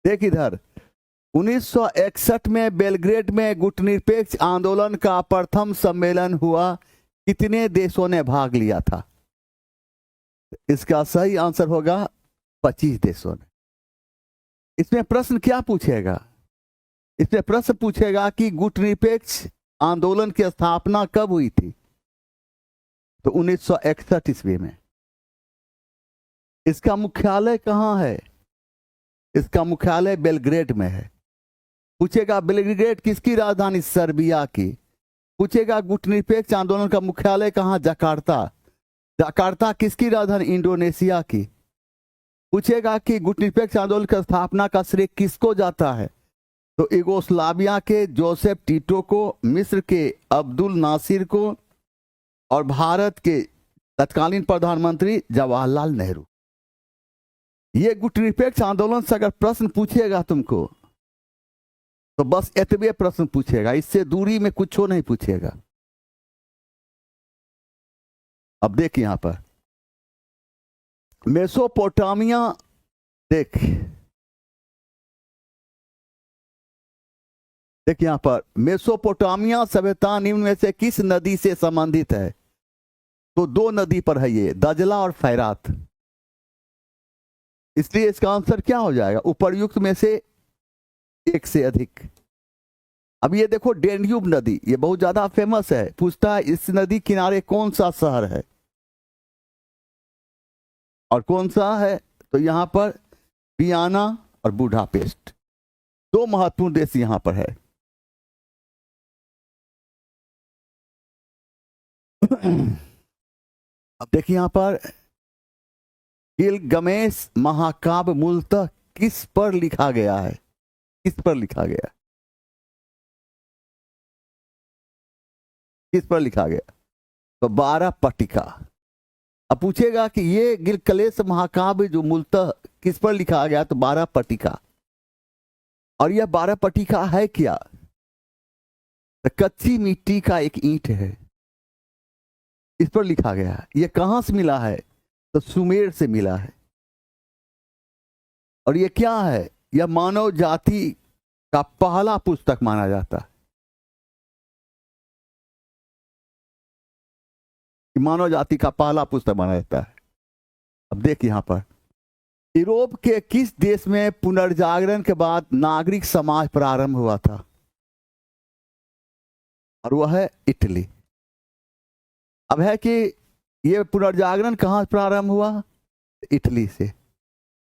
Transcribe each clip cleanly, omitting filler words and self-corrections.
देख इधर, 1961 में बेलग्रेड में गुटनिरपेक्ष आंदोलन का प्रथम सम्मेलन हुआ। कितने देशों ने भाग लिया था? इसका सही आंसर होगा 25 देशों ने। इसमें प्रश्न क्या पूछेगा? इसमें प्रश्न पूछेगा कि गुटनिरपेक्ष आंदोलन की स्थापना कब हुई थी? तो 1961 ईस्वी में। इसका मुख्यालय कहां है? इसका मुख्यालय बेलग्रेड में है। पूछेगा बेलग्रेड किसकी राजधानी? सर्बिया की। पूछेगा गुटनिरपेक्ष आंदोलन का मुख्यालय कहां? जकार्ता। जकार्ता किसकी राजधानी? इंडोनेशिया की। पूछेगा कि गुटनिरपेक्ष आंदोलन की स्थापना का श्रेय किसको जाता है? तो यूगोस्लाविया के जोसेफ टीटो को, मिस्र के अब्दुल नासिर को और भारत के तत्कालीन प्रधानमंत्री जवाहरलाल नेहरू। ये गुटनिरपेक्ष आंदोलन से अगर प्रश्न पूछेगा तुमको तो बस इतने प्रश्न पूछेगा, इससे दूरी में कुछ नहीं पूछेगा। अब देख यहां पर मेसोपोटामिया, देख यहां पर मेसोपोटामिया सभ्यता निम्न में से किस नदी से संबंधित है? तो दो नदी पर है ये, दजला और फैरात। इसलिए इसका आंसर क्या हो जाएगा? उपर्युक्त में से एक से अधिक। अब ये देखो डेन्यूब नदी, ये बहुत ज्यादा फेमस है। पूछता है इस नदी किनारे कौन सा शहर है और कौन सा है? तो यहां पर वियना और बुडापेस्ट, दो महत्वपूर्ण देश यहां पर है। अब देखिए यहां पर गिलगमेश महाकाव्य मूलतः किस पर लिखा गया है? किस पर लिखा गया? किस पर लिखा गया? तो 12 पट्टिका। अब पूछेगा कि ये गिलगमेश महाकाव्य जो मूलतः किस पर लिखा गया? तो 12 पट्टिका। और यह 12 पट्टिका है क्या? तो कच्ची मिट्टी का एक ईंट है, इस पर लिखा गया है। यह कहां से मिला है? तो सुमेर से मिला है। और यह क्या है? यह मानव जाति का पहला पुस्तक माना जाता है। मानव जाति का पहला पुस्तक माना जाता है। अब देख यहां पर यूरोप के किस देश में पुनर्जागरण के बाद नागरिक समाज प्रारंभ हुआ था? और वह है इटली। अब है कि यह पुनर्जागरण कहां प्रारंभ हुआ? इटली से।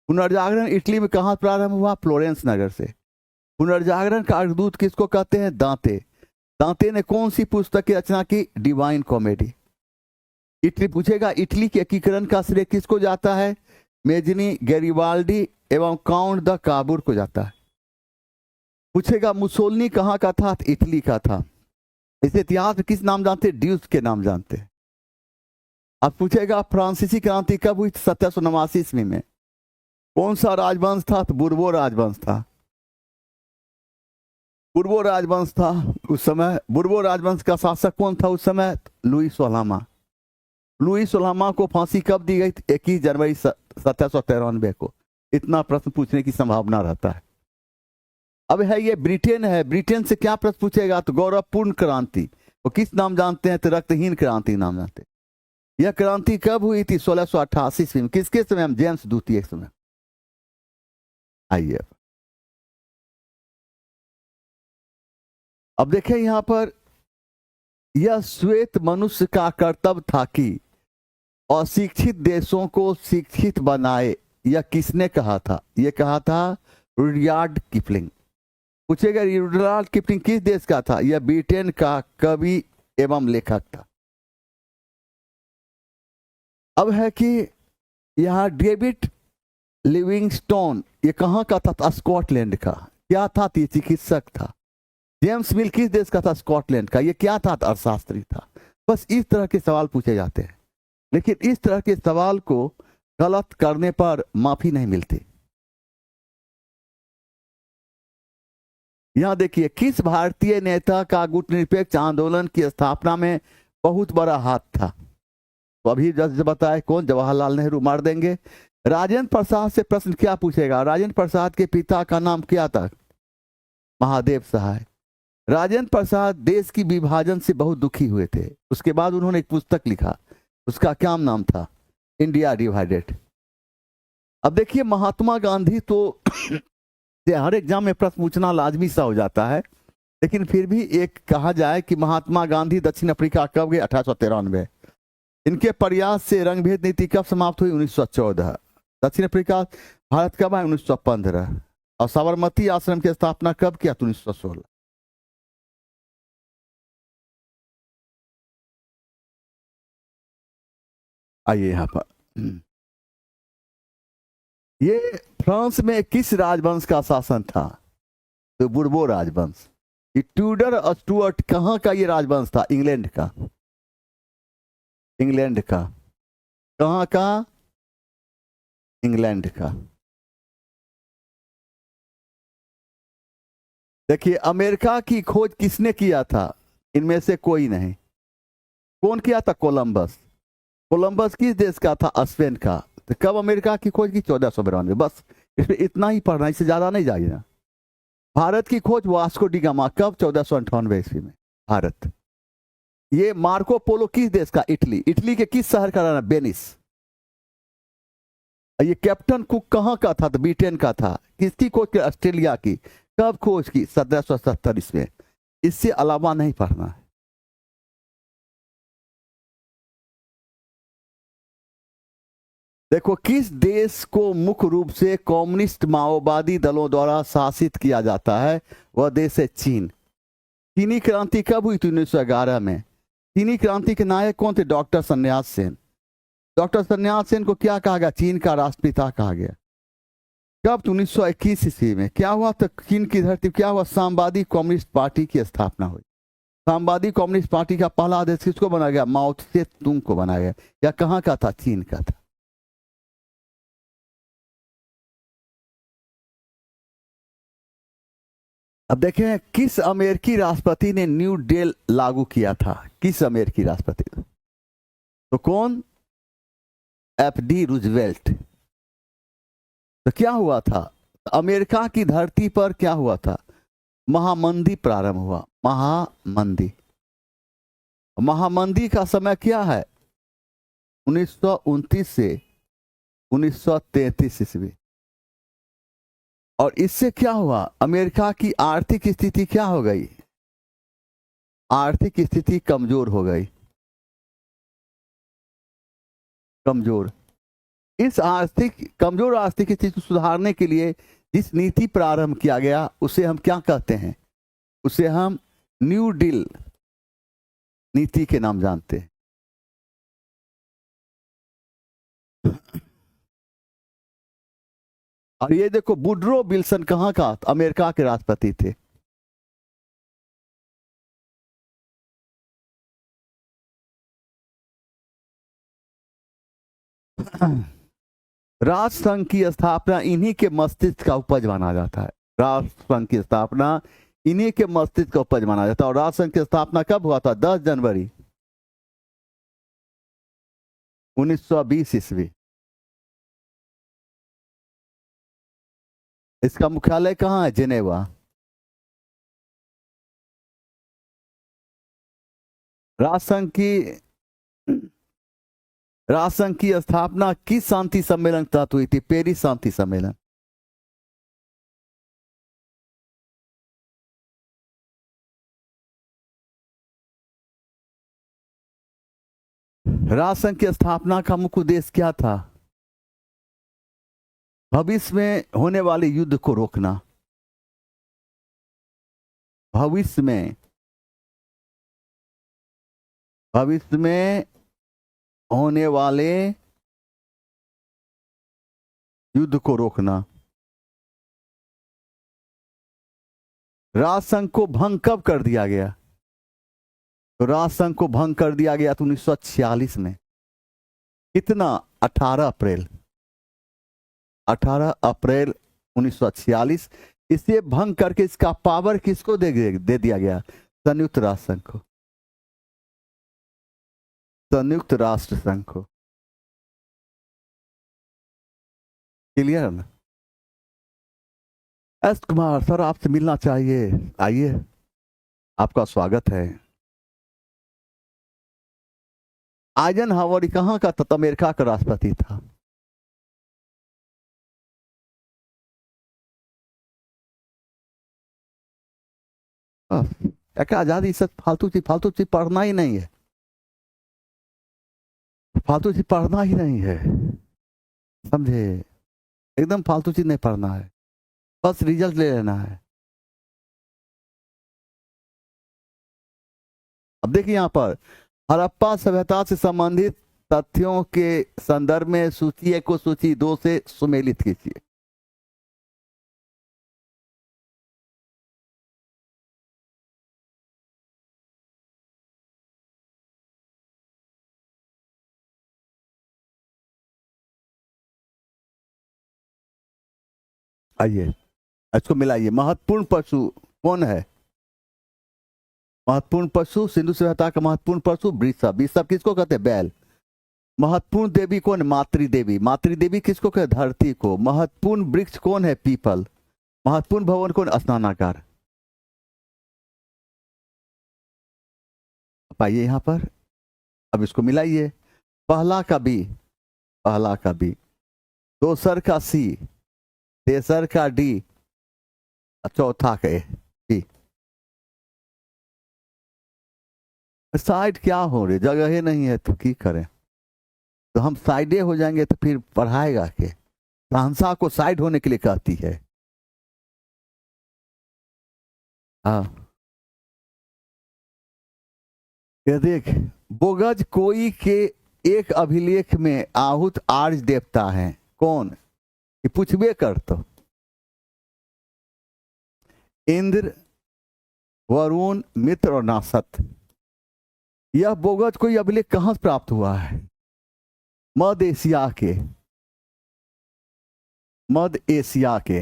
पुनर्जागरण इटली में कहां प्रारंभ हुआ? फ्लोरेंस नगर से। पुनर्जागरण का अग्रदूत किसको कहते हैं? दांते। दांते ने कौन सी पुस्तक की रचना की? Divine comedy. इटली पूछेगा इटली के एकीकरण का श्रेय किसको जाता है? मेजनी, गैरिबाल्डी एवं काउंट द काबूर को जाता है। पूछेगा मुसोलिनी कहां का था? इटली का था। इसे इतिहास में किस नाम जानते? ड्यूस के नाम जानते हैं। अब पूछेगा फ्रांसीसी क्रांति कब हुई? 1789 ईस्वी में। कौन सा राजवंश था? तो बुर्बो राजवंश था। बुर्बो राजवंश था उस समय। बुर्बो राजवंश का शासक कौन था उस समय? लुई सोलामा। लुई सोलामा को फांसी कब दी गई? 21 जनवरी 1793 को। इतना प्रश्न पूछने की संभावना रहता है। अब है ये ब्रिटेन है। ब्रिटेन से क्या प्रश्न पूछेगा? तो गौरवपूर्ण क्रांति वो किस नाम जानते हैं? तो रक्तहीन क्रांति नाम जानते हैं। यह क्रांति कब हुई थी? 1688 ईस्वी में। किसके समय? जेम्स द्वितीय के समय। आइए अब देखें यहां पर, यह श्वेत मनुष्य का कर्तव्य था कि अशिक्षित देशों को शिक्षित बनाए। यह किसने कहा था? यह कहा था रुडयार्ड किपलिंग। पूछेगा रुडयार्ड किपलिंग किस देश का था? यह ब्रिटेन का कवि एवं लेखक था। अब है कि यहां डेविड लिविंगस्टोन, ये कहां का था? स्कॉटलैंड का। क्या था? चिकित्सक था। जेम्स मिल किस देश का था? स्कॉटलैंड का। ये क्या था? अर्थशास्त्री था। बस इस तरह के सवाल पूछे जाते हैं, लेकिन इस तरह के सवाल को गलत करने पर माफी नहीं मिलती। यहां देखिए, किस भारतीय नेता का गुटनिरपेक्ष आंदोलन की स्थापना में बहुत बड़ा हाथ था? तो अभी जैसे बताए कौन? जवाहरलाल नेहरू। मार देंगे। राजेंद्र प्रसाद से प्रश्न क्या पूछेगा? राजेंद्र प्रसाद के पिता का नाम क्या था? महादेव सहाय। राजेंद्र प्रसाद देश की विभाजन से बहुत दुखी हुए थे। उसके बाद उन्होंने एक पुस्तक लिखा, उसका क्या नाम था? India divided. अब देखिए, महात्मा गांधी तो हर एग्जाम में प्रश्न पूछना लाजमी सा हो जाता है, लेकिन फिर भी एक कहा जाए कि महात्मा गांधी दक्षिण अफ्रीका कब गए? 1893। इनके प्रयास से रंगभेद नीति कब समाप्त हुई? 1914। दक्षिण अफ्रीका भारत कब आए? 1915। और साबरमती आश्रम की स्थापना कब किया? 1916। आइए यहाँ पर, ये फ्रांस में किस राजवंश का शासन था? तो बुर्बो राजवंश। ये ट्यूडर और स्टुअर्ट कहाँ का ये राजवंश था? इंग्लैंड का। इंग्लैंड का। कहाँ का? इंग्लैंड का। देखिए, अमेरिका की खोज किसने किया था? इनमें से कोई नहीं। कौन किया था? कोलंबस। कोलंबस किस देश का था? स्पेन का। तो कब अमेरिका की खोज की? 1492। बस इसमें इतना ही पढ़ना, इससे ज्यादा नहीं जाइए। भारत की खोज वास्को डी गामा कब? 1498 ईस्वी में। भारत। ये मार्को पोलो किस देश का? इटली। इटली के किस शहर का नाम? वेनिस। ये कैप्टन कुक कहाँ का था? तो ब्रिटेन का था। किसकी खोज की? ऑस्ट्रेलिया की। कब खोज की? 1770 ईस्वी। इससे अलावा नहीं पढ़ना है। देखो, किस देश को मुख्य रूप से कम्युनिस्ट माओवादी दलों द्वारा शासित किया जाता है? वह देश है चीन। चीनी क्रांति कब हुई थी? 1911 में। चीनी क्रांति के नायक कौन थे? डॉक्टर सन्यास सेन। डॉक्टर सन्यास सेन को क्या कहा गया? चीन का राष्ट्रपिता कहा गया। कब? 1921 ईस्वी में। क्या हुआ? तो चीन की धरती क्या हुआ? साम्यवादी कम्युनिस्ट पार्टी की स्थापना हुई। साम्यवादी कम्युनिस्ट पार्टी का पहला अध्यक्ष किसको बनाया गया? माओ त्से तुंग को बनाया गया। या कहाँ का था? चीन का था। अब देखें, किस अमेरिकी राष्ट्रपति ने न्यू डील लागू किया था? किस अमेरिकी राष्ट्रपति? तो कौन? F D Roosevelt. तो क्या हुआ था? अमेरिका की धरती पर क्या हुआ था? महामंदी प्रारंभ हुआ। महामंदी। महामंदी का समय क्या है? 1929 से 1933 ईस्वी। और इससे क्या हुआ? अमेरिका की आर्थिक स्थिति क्या हो गई? आर्थिक स्थिति कमजोर हो गई। कमजोर। इस कमजोर आर्थिक स्थिति को सुधारने के लिए जिस नीति प्रारंभ किया गया उसे हम क्या कहते हैं? उसे हम न्यू डील नीति के नाम जानते हैं। और ये देखो, वुडरो विल्सन कहाँ का? अमेरिका के राष्ट्रपति थे। राष्ट्रसंघ की स्थापना इन्हीं के मस्तिष्क का उपज माना जाता है। राष्ट्रसंघ की स्थापना इन्हीं के मस्तिष्क का उपज माना जाता है। और राष्ट्रसंघ की स्थापना कब हुआ था? 10 जनवरी 1920 ईस्वी। इसका मुख्यालय कहाँ है? जेनेवा। राष्ट्रसंघ की राष्ट्रसंघ की स्थापना किस शांति सम्मेलन के तहत हुई थी? पेरिस शांति सम्मेलन। राष्ट्रसंघ की स्थापना का मुख्य उद्देश्य क्या था? भविष्य में होने वाले युद्ध को रोकना। भविष्य में होने वाले युद्ध को रोकना। राष्ट्रसंघ को भंग कब कर दिया गया? तो राष्ट्रसंघ को भंग कर दिया गया तो 1946 में। कितना? 18 अप्रैल। 18 अप्रैल 1946। इसे भंग करके इसका पावर किसको दे दिया गया? संयुक्त राष्ट्र संघ को। संयुक्त राष्ट्र संघ को। क्लियर ना? एस कुमार सर आपसे मिलना चाहिए, आइए, आपका स्वागत है। आइजन हावर कहाँ का था? तो अमेरिका का राष्ट्रपति था। क्या आजादी, सब फालतू चीज पढ़ना ही नहीं है, फालतू चीज पढ़ना ही नहीं है, समझे? एकदम फालतू चीज नहीं पढ़ना है, बस रिजल्ट ले लेना है। अब देखिए यहाँ पर हड़प्पा सभ्यता से संबंधित तथ्यों के संदर्भ में सूची 1 को सूची 2 से सुमेलित कीजिए। आइए इसको मिलाइए। महत्वपूर्ण पशु कौन है? महत्वपूर्ण पशु सिंधु सभ्यता का महत्वपूर्ण पशु वृषभ। वृषभ किसको कहते हैं? बैल। महत्वपूर्ण देवी कौन? मातृदेवी। मातृदेवी किसको कहते? धरती को। महत्वपूर्ण वृक्ष कौन है? पीपल। महत्वपूर्ण भवन कौन? स्नानागार। पाइए यहाँ पर, अब इसको मिलाइए। पहला का बी, पहला का बी, दोसर का सी, तेसर का डी, चौथा का ए, बी। साइड क्या हो रही, जगह ही नहीं है तो की करें? तो हम साइडे हो जाएंगे तो फिर पढ़ाएगा के? सहंसा को साइड होने के लिए कहती है। हाँ, ये देख, बोगज कोई के एक अभिलेख में आहूत आर्य देवता है कौन? ये पूछबे कर तो। इंद्र, वरुण, मित्र और नासत। यह बोगज कोई अभिलेख कहां से प्राप्त हुआ है? मध्य एशिया के, मध्य एशिया के,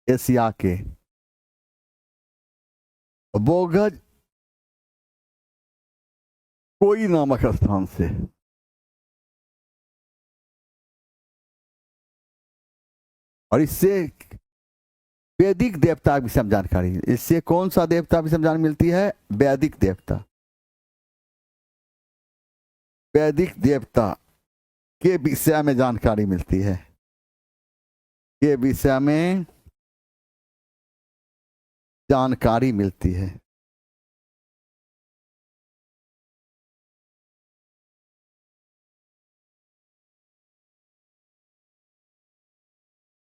एशिया के बोगज कोई नामक स्थान से। और इससे वैदिक देवता की विषय में जानकारी, इससे कौन सा देवता विषय में जानकारी मिलती है? वैदिक देवता। वैदिक देवता के विषय में जानकारी मिलती है, के विषय में जानकारी मिलती है।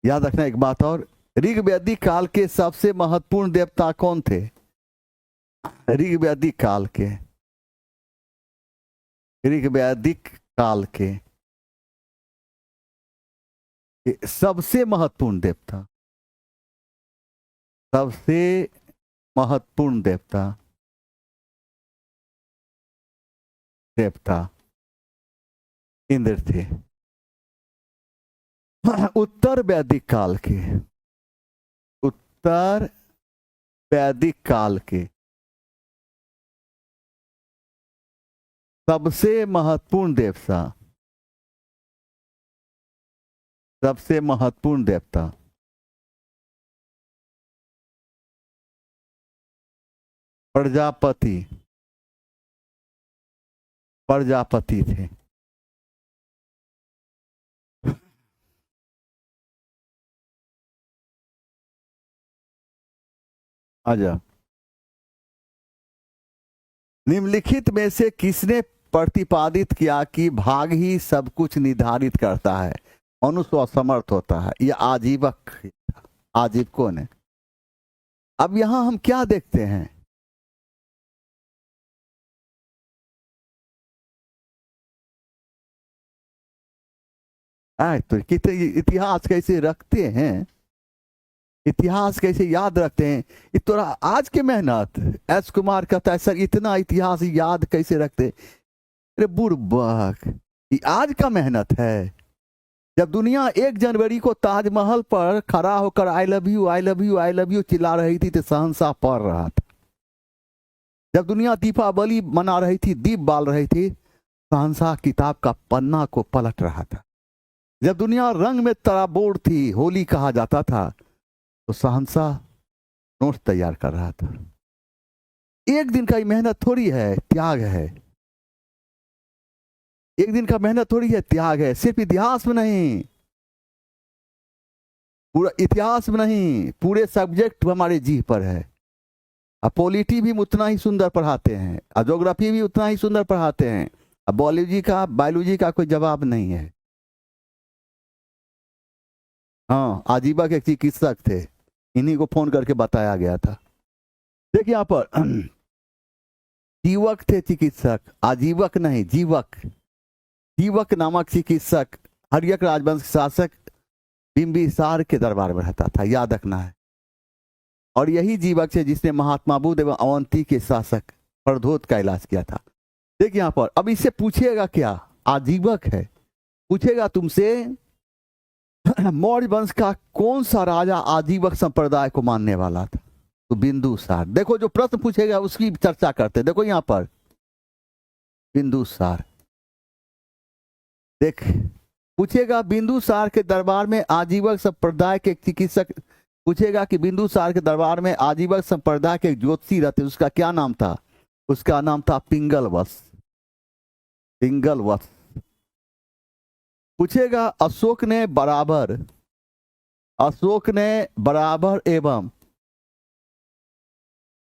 याद रखना एक बात और, ऋग वैदिक काल के सबसे महत्वपूर्ण देवता कौन थे? ऋग वैदिक काल के, ऋग वैदिक काल के सबसे महत्वपूर्ण देवता, सबसे महत्वपूर्ण देवता, देवता इंद्र थे। उत्तर वैदिक काल के, उत्तर वैदिक काल के सबसे महत्वपूर्ण देवता, सबसे महत्वपूर्ण देवता प्रजापति, प्रजापति थे। आजा, निम्नलिखित में से किसने प्रतिपादित किया कि भाग ही सब कुछ निर्धारित करता है, मनुष्य असमर्थ होता है? यह आजीवक, आजीव कौन है? अब यहां हम क्या देखते हैं? तो कितने इतिहास कैसे रखते हैं, इतिहास कैसे याद रखते हैं? ये तो आज की मेहनत। एस कुमार कहता है सर इतना इतिहास याद कैसे रखते? अरे बुर्बक, ये आज का मेहनत है। जब दुनिया 1 जनवरी को ताजमहल पर खड़ा होकर I love you I love you I love you चिल्ला रही थी तो शहंशाह पढ़ रहा था। जब दुनिया दीपावली मना रही थी, दीप बाल रही थी, शहंशाह किताब का पन्ना को पलट रहा था। जब दुनिया रंग में तराबोर थी, होली कहा जाता था, तो शहंशाह नोट्स तैयार कर रहा था। एक दिन का ही मेहनत थोड़ी है, त्याग है। एक दिन का मेहनत थोड़ी है, त्याग है। सिर्फ इतिहास में नहीं, पूरा इतिहास में नहीं, पूरे सब्जेक्ट हमारे जी पर है। अब पॉलिटी भी उतना ही सुंदर पढ़ाते हैं, और ज्योग्राफी भी उतना ही सुंदर पढ़ाते हैं। अब बायोलॉजी का कोई जवाब नहीं है। हाँ, आजीबा के चिकित्सक थे, इन्हीं को फोन करके बताया गया था। देखिए यहाँ पर जीवक थे चिकित्सक, आजीवक नहीं, जीवक। जीवक नामक चिकित्सक हर्यक राजवंश शासक बिंबिसार के दरबार में रहता था, याद रखना है। और यही जीवक है जिसने महात्मा बुद्ध एवं अवंती के शासक प्रद्योत का इलाज किया था। देखिए यहाँ पर, अब इससे पूछिएगा क्या, आजीवक है, पूछेगा तुमसे मौर्य वंश का कौन सा राजा आजीवक संप्रदाय को मानने वाला था, तो बिंदुसार। देखो जो प्रश्न पूछेगा उसकी चर्चा करते, देखो यहाँ पर बिंदुसार। देख, पूछेगा बिंदुसार के दरबार में आजीवक संप्रदाय के चिकित्सक, पूछेगा कि बिंदुसार के दरबार में आजीवक संप्रदाय के ज्योतिषी रहते, उसका क्या नाम था, उसका नाम था पिंगलवत्स। पिंगलवत्स। पूछेगा अशोक ने बराबर एवं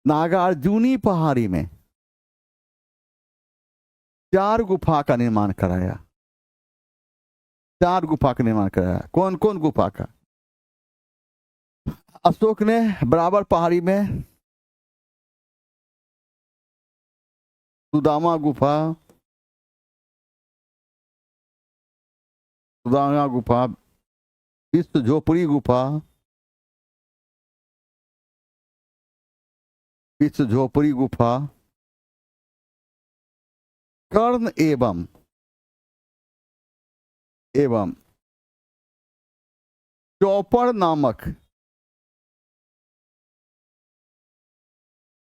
नागार्जुनी पहाड़ी में 4 गुफा का निर्माण कराया। 4 गुफा का निर्माण कराया। कौन कौन गुफा का? अशोक ने बराबर पहाड़ी में सुदामा गुफा, विश्व झोपड़ी गुफा, कर्ण एवं चौपड़ नामक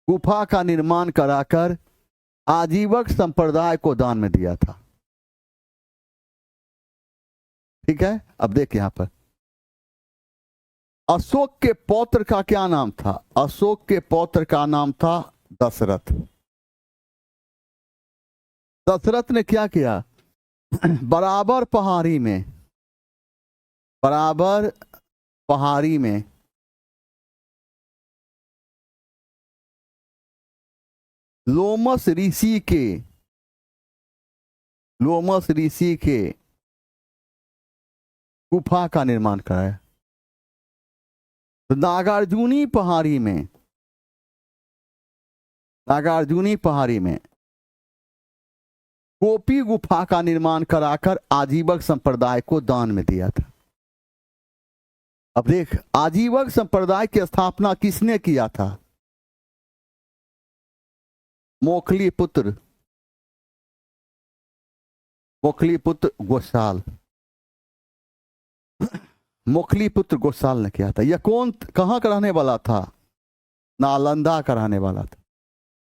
गुफा का निर्माण कराकर आजीवक संप्रदाय को दान में दिया था। ठीक है, अब देख यहां पर अशोक के पौत्र का क्या नाम था? अशोक के पौत्र का नाम था दशरथ। दशरथ ने क्या किया? बराबर पहाड़ी में लोमस ऋषि के गुफा का निर्माण कराया। नागार्जुनी पहाड़ी में गोपी गुफा का निर्माण कराकर आजीवक संप्रदाय को दान में दिया था। अब देख, आजीवक संप्रदाय की स्थापना किसने किया था? मोखली पुत्र गोसाल। मोखली पुत्र गोसाल ने किया था। यह कौन, कहां का रहने वाला था? नालंदा का रहने वाला था।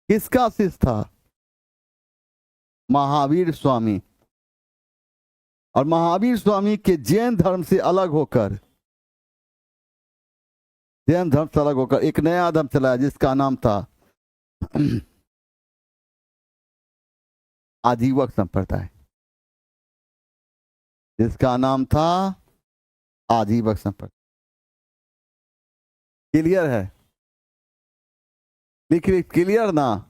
किसका शिष्य था? महावीर स्वामी। और महावीर स्वामी के जैन धर्म से अलग होकर एक नया धर्म चलाया जिसका नाम था आजीवक संप्रदाय। जिसका नाम था आजीवक संप्रदाय। क्लियर है? क्लियर ना?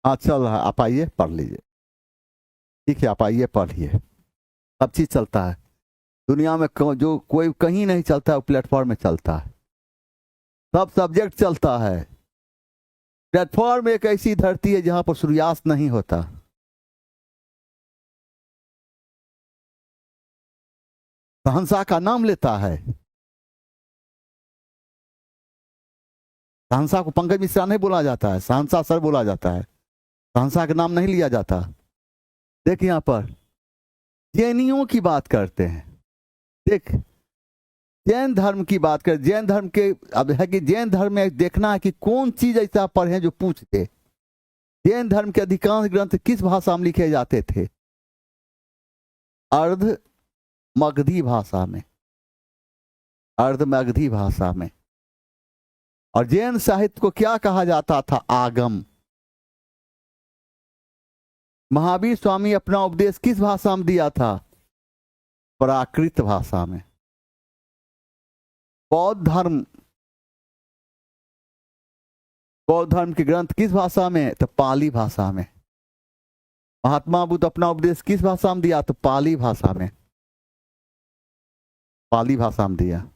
हाँ चल रहा है, आप आइए पढ़ लीजिए। ठीक है, आप आइए पढ़िए। सब चीज चलता है दुनिया में, जो कोई कहीं नहीं चलता है वो प्लेटफॉर्म में चलता है। सब सब्जेक्ट चलता है। प्लेटफॉर्म एक ऐसी धरती है जहां पर सूर्यास्त नहीं होता। शहंशाह का नाम लेता है। सहंसा को पंकज मिश्रा नहीं बोला जाता है, सहंसा सर बोला जाता है, सहंसा का नाम नहीं लिया जाता। देख यहाँ पर जैनियों की बात करते हैं, देख जैन धर्म की बात कर, जैन धर्म के अब है कि जैन धर्म में देखना है कि कौन चीज ऐसा पढ़े जो पूछते। जैन धर्म के अधिकांश ग्रंथ किस भाषा में लिखे जाते थे? अर्ध मगधी भाषा में, अर्ध मगधी भाषा में। और जैन साहित्य को क्या कहा जाता था? आगम। महावीर स्वामी अपना उपदेश किस भाषा में दिया था? प्राकृत भाषा में। बौद्ध धर्म के ग्रंथ किस भाषा में? तो पाली भाषा में। महात्मा बुद्ध अपना उपदेश किस भाषा में दिया? तो पाली भाषा में, पाली भाषा में दिया।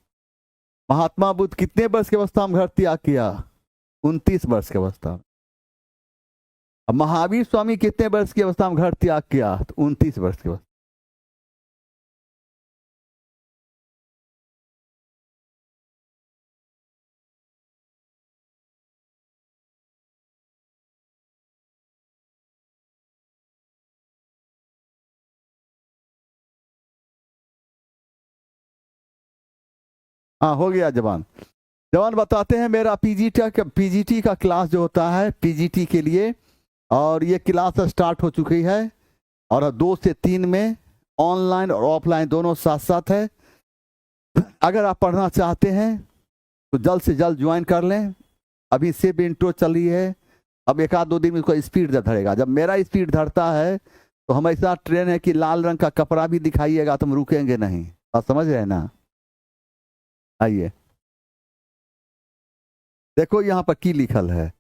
महात्मा बुद्ध कितने वर्ष की अवस्था में घर त्याग किया? 29 वर्ष की अवस्था में। अब महावीर स्वामी कितने वर्ष की अवस्था में घर त्याग किया? तो 29 वर्ष की अवस्था। हाँ हो गया जवान। जवान बताते हैं मेरा पीजीटी का क्लास जो होता है पीजीटी के लिए, और ये क्लास स्टार्ट हो चुकी है, और 2 से 3 में ऑनलाइन और ऑफलाइन दोनों साथ साथ है। अगर आप पढ़ना चाहते हैं तो जल्द से जल्द ज्वाइन कर लें। अभी से भी इंट्रो चल रही है, अब 1-2 दिन में इसको स्पीड धरेगा। जब मेरा स्पीड धरता है तो हम ऐसा ट्रेन है कि लाल रंग का कपड़ा भी दिखाइएगा तो हम रुकेंगे नहीं। आप समझ रहे हैं ना? आइए देखो यहाँ पर की लिखल है।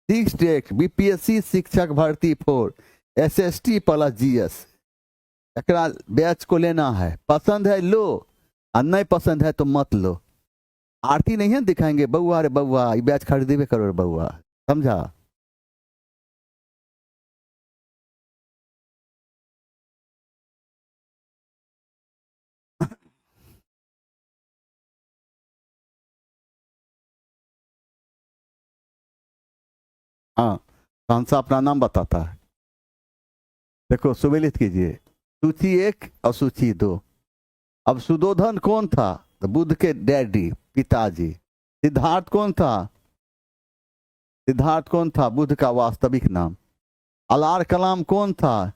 6 टेक बीपीएससी शिक्षक भर्ती फॉर एसएसटी प्लस जीएस, एकरा बैच को लेना है। पसंद है लो, और नहीं पसंद है तो मत लो। आरती नहीं है दिखाएंगे बउआ, रे बउआ ये बैच खरीदेबे करो रे बउआ, समझा? हाँ कौनसा अपना नाम बताता है, देखो सुमेलित कीजिए। सूची 1 और सूची 2। अब सुदोधन कौन था? तो बुद्ध के डैडी, पिताजी। सिद्धार्थ कौन था? सिद्धार्थ कौन था? बुद्ध का वास्तविक नाम। अलार कलाम कौन था?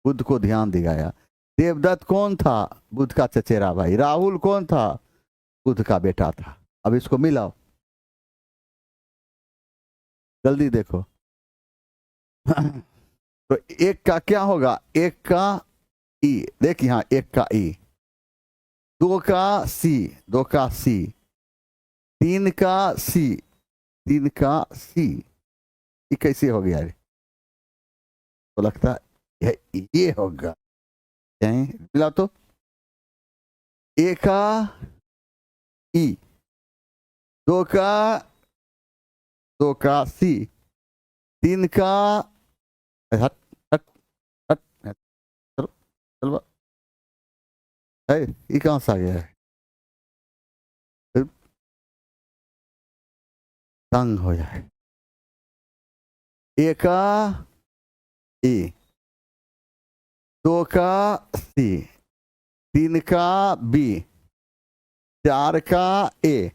बुद्ध को ध्यान दिलाया। देवदत्त कौन था? बुद्ध का चचेरा भाई। राहुल कौन था? बुद्ध का बेटा था। अब इसको मिलाओ, जल्दी देखो। तो 1 का क्या होगा? 1 का ई, देख यहाँ 1 का ई, 2 का सी, 2 का सी, 3 का सी, 3 का सी। ये कैसे हो गया? तो लगता है ये होगा, मिला तो 1 का ई, 2 का सी, 3 का हट हट हट हट, चलो चलो है, ये कहाँ से आ गया है? तंग हो जाए। 1 का ई, 2 का सी, 3 का बी, 4 का ए,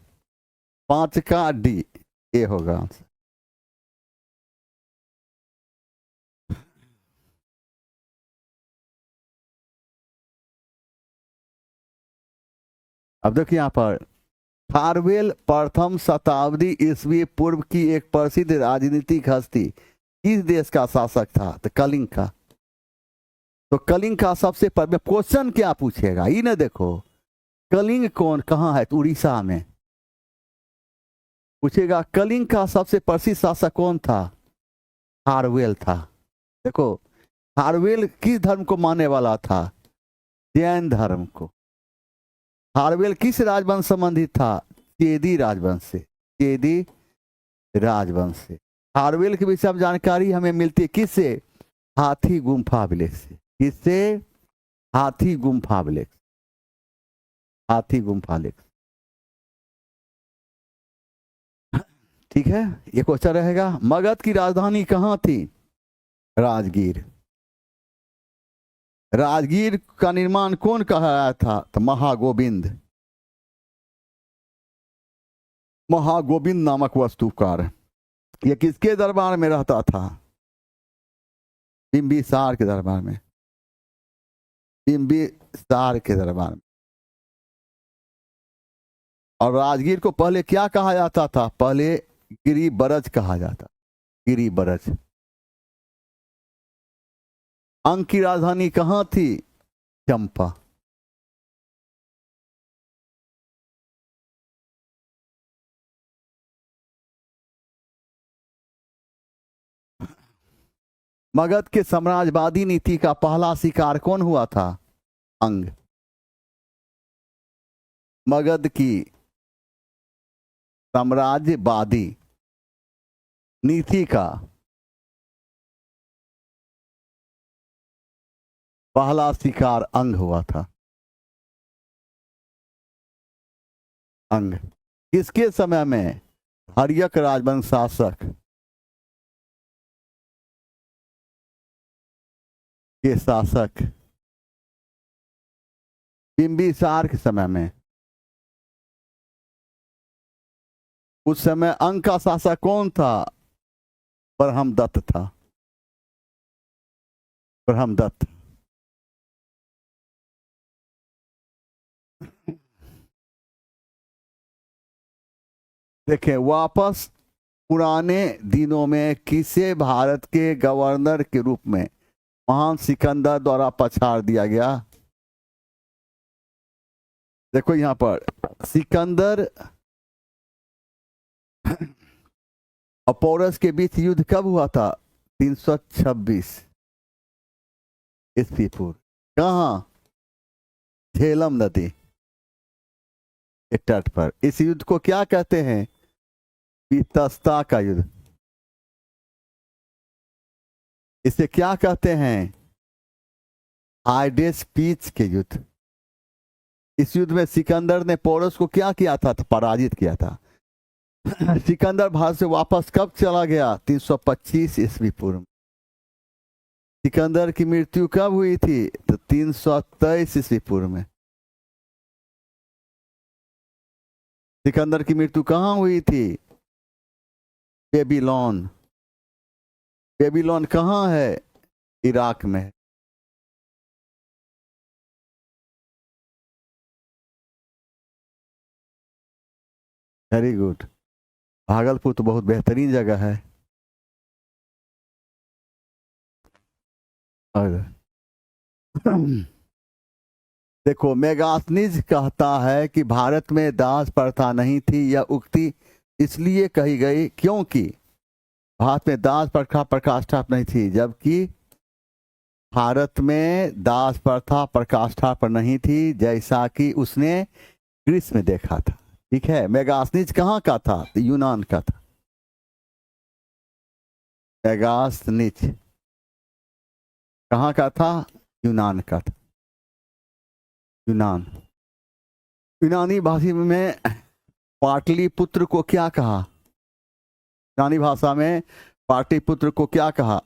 5 का डी। ए होगा आंसर। अब देखिए यहाँ पर खारवेल प्रथम शताब्दी ईस्वी पूर्व की एक प्रसिद्ध राजनीतिक हस्ती किस देश का शासक था? तो कलिंग का। तो कलिंग का सबसे पहले क्वेश्चन क्या पूछेगा ये ना देखो, कलिंग कौन कहाँ है? तो उड़ीसा में पूछेगा। कलिंग का सबसे प्रसिद्ध शासक कौन था? खारवेल था। देखो खारवेल किस धर्म को मानने वाला था? जैन धर्म को। खारवेल किस राजवंश संबंधित था? चेदी राजवंश से, चेदी राजवंश से। खारवेल के विषय में जानकारी हमें मिलती है किससे? हाथी गुम्फा अभिलेख से। किससे? हाथी गुम्फा अभिलेख, हाथी गुम्फा लेख। ठीक है, ये क्वेश्चन रहेगा। मगध की राजधानी कहाँ थी? राजगीर। राजगीर का निर्माण कौन कराया था? तो महागोविंद। महागोविंद नामक वास्तुकार। ये किसके दरबार में रहता था? बिंबिसार के दरबार में। बिंबिसार के दरबार में। और राजगीर को पहले क्या कहा जाता था? पहले गिरिबरज कहा जाता। गिरिबरज। अंग की राजधानी कहाँ थी? चंपा। मगध के साम्राज्यवादी नीति का पहला शिकार कौन हुआ था? अंग। मगध की साम्राज्यवादी नीति का पहला शिकार अंग हुआ था। अंग। किसके समय में? हर्यक राजवंश शासक के शासक बिंबिसार के समय में। उस समय अंग का शासक कौन था? ब्रह्मदत्त था। ब्रह्मदत्त। देखें वापस पुराने दिनों में किसे भारत के गवर्नर के रूप में महान सिकंदर द्वारा पछाड़ दिया गया? देखो यहां पर सिकंदर और पोरस के बीच युद्ध कब हुआ था? 326 ईस्वी पूर्व। कहां? झेलम नदी के तट पर। इस युद्ध को क्या कहते हैं? वितस्ता का युद्ध। इसे क्या कहते हैं? हाइडेस पीच के युद्ध। इस युद्ध में सिकंदर ने पोरस को क्या किया था? पराजित किया था। सिकंदर भारत से वापस कब चला गया? 325 ईस्वी पूर्व। सिकंदर की मृत्यु कब हुई थी? तो 323 ईस्वी पूर्व में। सिकंदर की मृत्यु कहां हुई थी? बेबीलोन। बेबीलोन कहां है? इराक में। Very good. भागलपुर तो बहुत बेहतरीन जगह है। और देखो मेगास्थनीज कहता है कि भारत में दास प्रथा नहीं थी। यह उक्ति इसलिए कही गई क्योंकि भारत में दास प्रथा प्रकाष्ठा नहीं थी, जबकि भारत में दास प्रथा प्रकाष्ठा पर नहीं थी, जैसा कि उसने ग्रीस में देखा था। ठीक है। मेगास्थनीज कहाँ का था? यूनान का था। मेगास्थनीज कहाँ का था? यूनान का था। यूनान। यूनानी भाषा में पाटलिपुत्र को क्या कहा? यूनानी भाषा में पाटलिपुत्र को क्या कहा?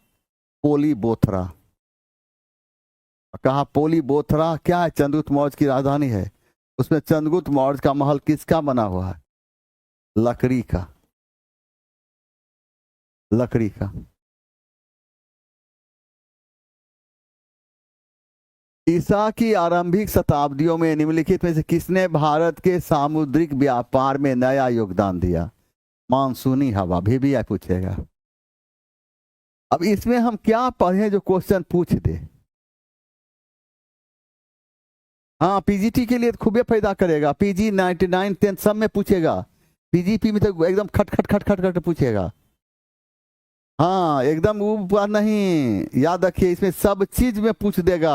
पोलीबोथरा। कहा पोलीबोथरा क्या है? चंद्रगुप्त मौर्य की राजधानी है। उसमें चंद्रगुप्त मौर्य का महल किसका बना हुआ है? लकड़ी का। लकड़ी का। ईसा की आरंभिक शताब्दियों में निम्नलिखित में से किसने भारत के सामुद्रिक व्यापार में नया योगदान दिया? मानसूनी हवा। भी पूछेगा। अब इसमें हम क्या पढ़ें जो क्वेश्चन पूछ दे? हाँ, पीजीटी के लिए खूब फायदा करेगा। पीजी 99 10 सब में पूछेगा। पीजीपी में तो एकदम खट खट खट खट खट पूछेगा। हाँ, एकदम वो बात नहीं, याद रखिए इसमें सब चीज में पूछ देगा।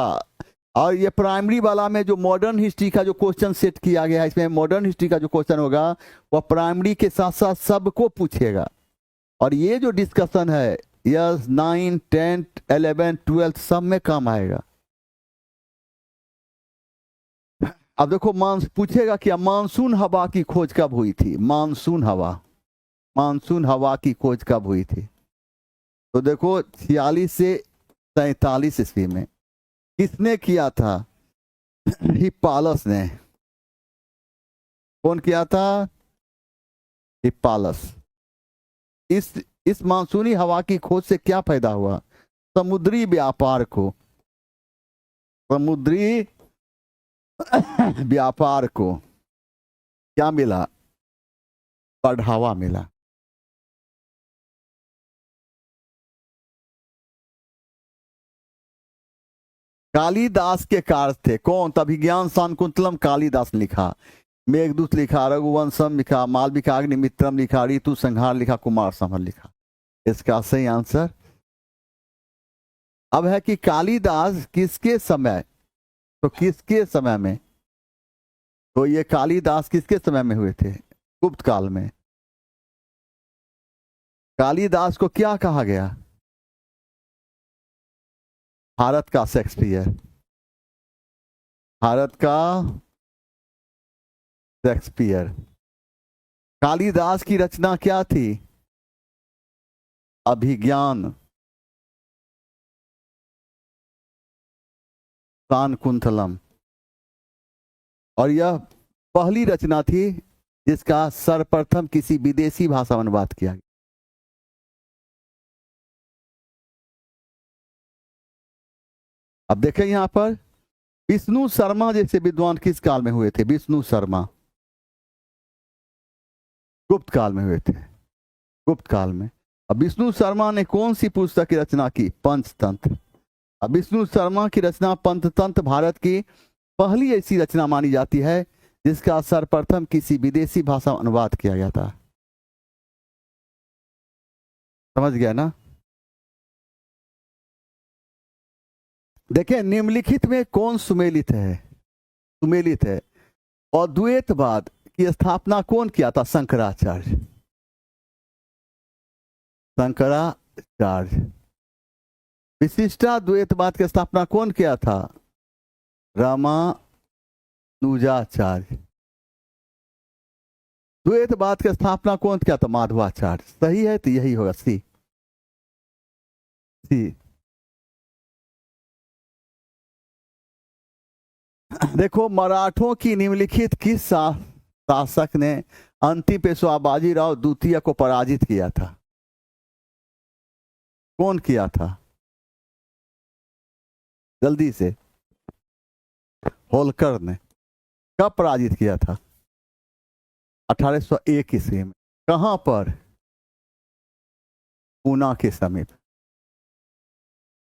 और ये प्राइमरी वाला में जो मॉडर्न हिस्ट्री का जो क्वेश्चन सेट किया गया है, इसमें मॉडर्न हिस्ट्री का जो क्वेश्चन होगा वह प्राइमरी के साथ साथ सबको पूछेगा। और ये जो डिस्कशन है यह 9 10 11 12 सब में काम आएगा। अब देखो पूछेगा क्या? मानसून हवा की खोज कब हुई थी? मानसून हवा। मानसून हवा की खोज कब हुई थी? तो देखो 46 से 47 ईस्वी में। किसने किया था? हिप्पालस ने। कौन किया था? हिप्पालस। इस मानसूनी हवा की खोज से क्या फायदा हुआ? समुद्री व्यापार को, समुद्री व्यापार को क्या मिला? बढ़ावा मिला। कालिदास के कार्य थे कौन? अभिज्ञान शाकुंतलम कालिदास ने लिखा, मेघदूत लिखा, रघुवंशम लिखा, मालविकाग्निमित्रम लिखा, ऋतु संहार लिखा, कुमार संभव लिखा। इसका सही आंसर अब है कि कालिदास किसके समय, तो किसके समय में, तो ये कालिदास किसके समय में हुए थे? गुप्त काल में। कालिदास को क्या कहा गया? भारत का शेक्सपियर। भारत का शेक्सपियर। कालिदास की रचना क्या थी? अभिज्ञान शाकुंतलम। और यह पहली रचना थी जिसका सर्वप्रथम किसी विदेशी भाषा में अनुवाद किया गया। अब देखें यहां पर विष्णु शर्मा जैसे विद्वान किस काल में हुए थे? विष्णु शर्मा गुप्त काल में हुए थे, गुप्त काल में। अब विष्णु शर्मा ने कौन सी पुस्तक की रचना की? पंचतंत्र। अब विष्णु शर्मा की रचना पंचतंत्र भारत की पहली ऐसी रचना मानी जाती है जिसका सर्वप्रथम किसी विदेशी भाषा में अनुवाद किया गया था। समझ गया ना? देखिए निम्नलिखित में कौन सुमेलित है? सुमेलित है। और द्वैतवाद की स्थापना कौन किया था? शंकराचार्य। शंकराचार्य। विशिष्टाद्वैतवाद की स्थापना कौन किया था? रामानुजाचार्य। द्वैतवाद की स्थापना कौन किया था? माधवाचार्य। सही है, तो यही होगा सी। सी। देखो मराठों की निम्नलिखित किस शासक ने अंतिम पेशवा बाजीराव द्वितीय को पराजित किया था? कौन किया था? जल्दी से। होलकर ने। कब पराजित किया था? 1801 ईस्वी में। कहां पर? पूना के समीप।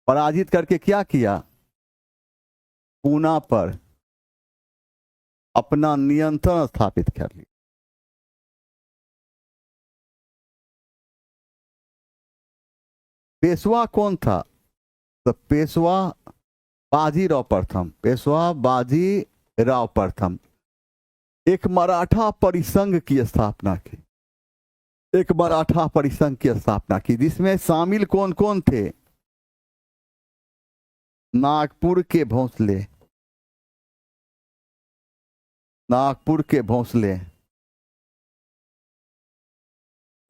पराजित करके क्या किया? पूना पर अपना नियंत्रण स्थापित कर लिया। पेशवा कौन था? तो पेशवा बाजीराव प्रथम। पेशवा बाजीराव प्रथम एक मराठा परिसंघ की स्थापना की। एक मराठा परिसंघ की स्थापना की जिसमें शामिल कौन कौन थे? नागपुर के भोंसले। नागपुर के भोंसले।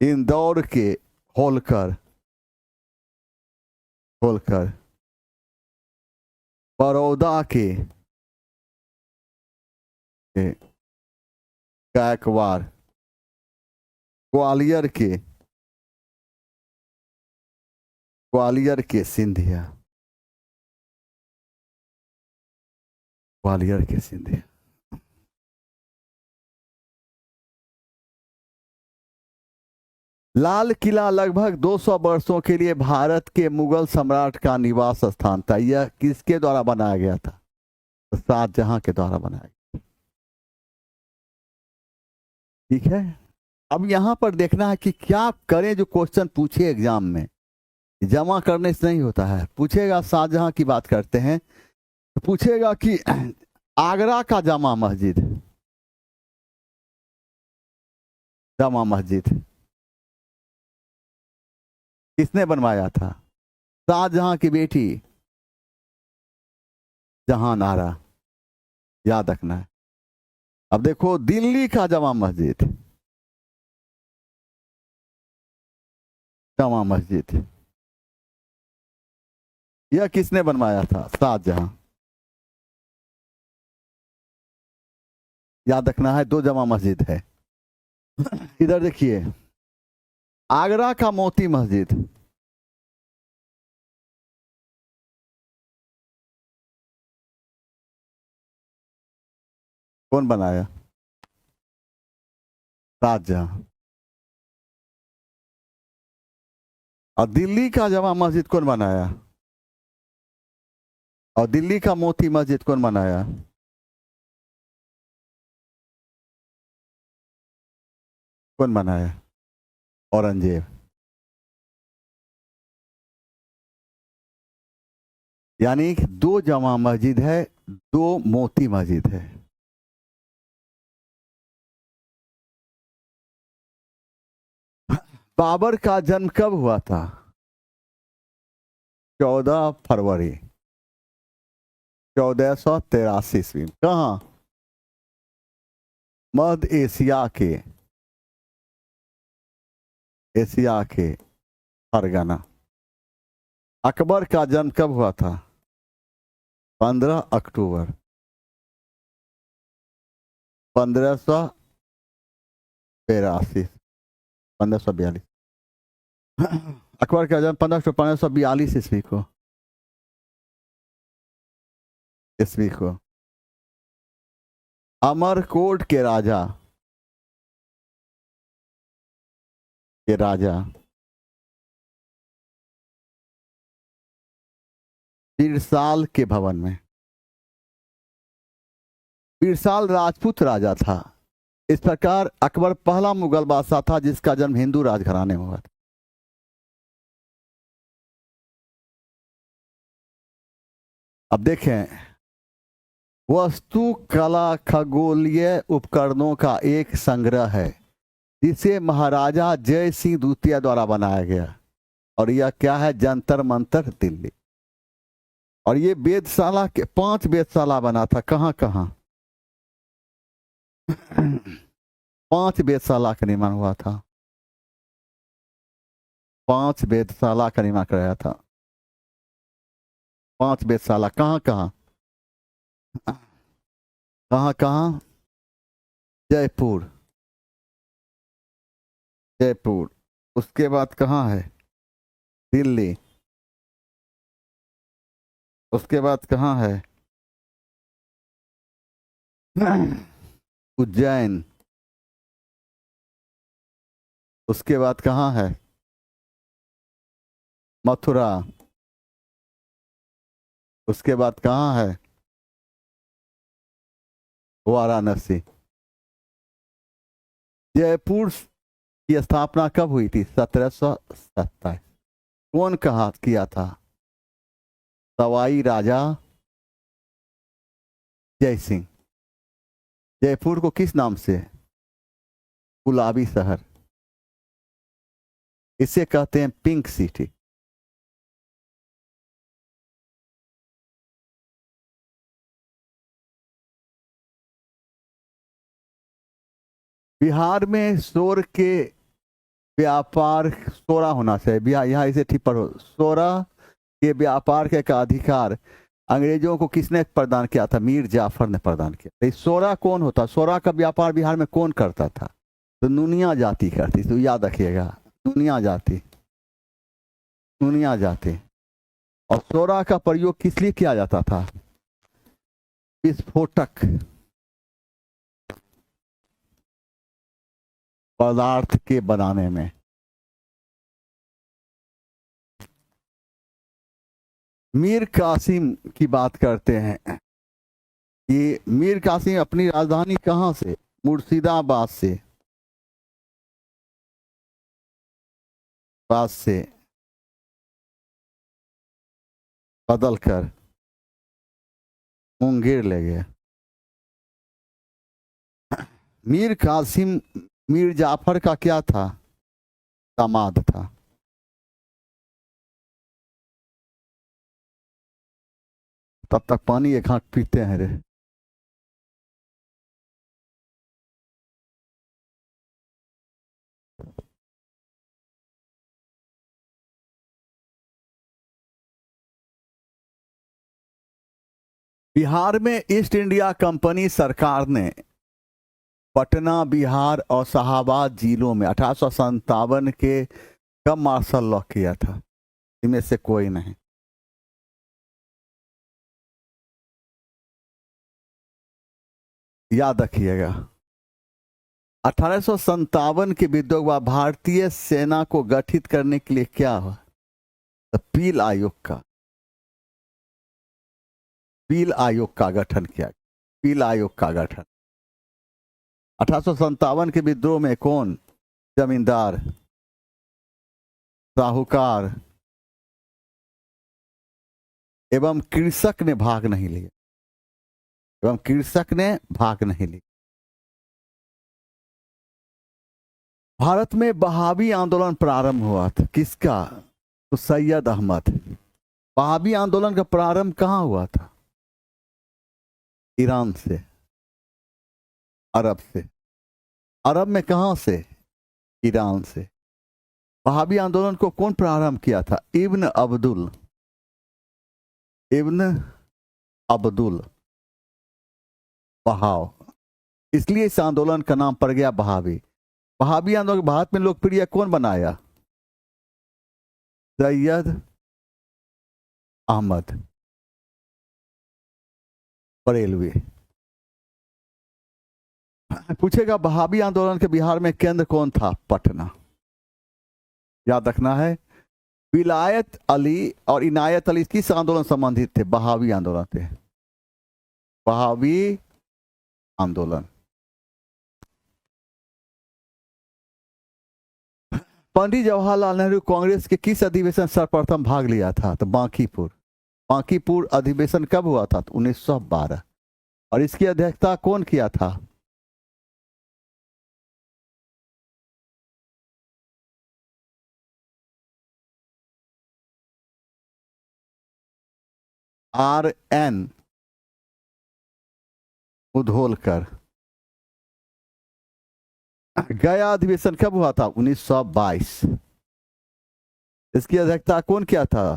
इंदौर के होलकर। होलकर। बड़ौदा के गायकवाड़। ग्वालियर के सिंधिया। ग्वालियर के सिंधिया। लाल किला लगभग 200 वर्षों के लिए भारत के मुगल सम्राट का निवास स्थान था। यह किसके द्वारा बनाया गया था? शाहजहां के द्वारा बनाया गया। ठीक है। अब यहां पर देखना है कि क्या करें जो क्वेश्चन पूछे एग्जाम में। जमा करने से नहीं होता है। पूछेगा शाहजहां की बात करते हैं तो पूछेगा कि आगरा का जामा मस्जिद, जामा मस्जिद किसने बनवाया था? शाहजहां की बेटी जहां आरा। याद रखना है। अब देखो दिल्ली का जामा मस्जिद, जामा मस्जिद। यह किसने बनवाया था? शाहजहां। याद रखना है, 2 जामा मस्जिद है। इधर देखिए, आगरा का मोती मस्जिद कौन बनाया? शाहजहां। और दिल्ली का जामा मस्जिद कौन बनाया? और दिल्ली का मोती मस्जिद कौन बनाया? कौन बनाया? औरंगजेब। यानी 2 जामा मस्जिद है, 2 मोती मस्जिद है। बाबर का जन्म कब हुआ था? 14 फरवरी 1483 ईस्वी। कहा? मध्य एशिया के फरगना। अकबर का जन्म कब हुआ था? 15 अक्टूबर 1582, 1542। अकबर का जन्म 1542 ईस्वी को। अमरकोट के राजा बिरसाल के भवन में। बिरसाल राजपूत राजा था। इस प्रकार अकबर पहला मुगल बादशाह था जिसका जन्म हिंदू राजघराने में हुआ था। अब देखें, वस्तु कला खगोलीय उपकरणों का एक संग्रह है जिसे महाराजा जय सिंह द्वितीय द्वारा बनाया गया। और यह क्या है? जंतर मंतर दिल्ली। और ये वेधशाला के 5 वेधशाला बना था। कहां कहां? 5 वेधशाला का निर्माण हुआ था। 5 वेधशाला का निर्माण कराया था। 5 वेधशाला कहां कहां? कहां कहां? जयपुर। जयपुर। उसके बाद कहां है? दिल्ली। उसके बाद कहां है? उज्जैन। उसके बाद कहां है? मथुरा। उसके बाद कहां है? वाराणसी। जयपुर की स्थापना कब हुई थी? 1727। कौन कहा किया था? सवाई राजा जय सिंह। जयपुर को किस नाम से? गुलाबी शहर। इसे कहते हैं पिंक सिटी। बिहार में सोर के व्यापार, सोरा होना चाहिए बिहार, यहाँ इसे ठीक पढ़ो। सोरा के व्यापार का अधिकार अंग्रेजों को किसने प्रदान किया था? मीर जाफर ने प्रदान किया। तो सोरा कौन होता? सोरा का व्यापार बिहार में कौन करता था? तो नूनिया जाति करती। तो याद रखिएगा, नूनिया जाति। नूनिया जाति। और सोरा का प्रयोग किस लिए किया जाता था? विस्फोटक पदार्थ के बनाने में। मीर कासिम की बात करते हैं कि मीर कासिम अपनी राजधानी कहां से? मुर्शिदाबाद से। पास से बदल कर मुंगेर ले गया। मीर कासिम मीर जाफर का क्या था? दामाद था। तब तक पानी एक हाथ पीते हैं रे। बिहार में ईस्ट इंडिया कंपनी सरकार ने पटना, बिहार और शाहाबाद जिलों में 1857 के कब मार्शल लॉ किया था? इनमें से कोई नहीं। याद रखिएगा, 1857 के विद्रोह व भारतीय सेना को गठित करने के लिए क्या हुआ? तो पील आयोग का गठन किया। पील आयोग का गठन 1857 के विद्रोह में कौन? जमींदार, साहूकार एवं कृषक ने भाग नहीं लिया। भारत में बहावी आंदोलन प्रारंभ हुआ था, किसका? तो सैयद अहमद। बहावी आंदोलन का प्रारंभ कहां हुआ था? ईरान से, अरब से। अरब में कहां से? ईरान से। बहावी आंदोलन को कौन प्रारंभ किया था? इब्न अब्दुल बहाव। इसलिए इस आंदोलन का नाम पड़ गया बहावी। बहावी आंदोलन भारत में लोकप्रिय कौन बनाया? सैयद अहमद बरेलवी। पूछेगा बहावी आंदोलन के बिहार में केंद्र कौन था? पटना। याद रखना है। विलायत अली और इनायत अली किस आंदोलन संबंधित थे? बहावी आंदोलन थे। बहावी आंदोलन। पंडित जवाहरलाल नेहरू कांग्रेस के किस अधिवेशन सर्वप्रथम भाग लिया था? तो बांकीपुर अधिवेशन कब हुआ था? तो 1912। और इसकी अध्यक्षता कौन किया था? RN उधोलकर। गया अधिवेशन कब हुआ था? 1922। इसकी अध्यक्षता कौन किया था?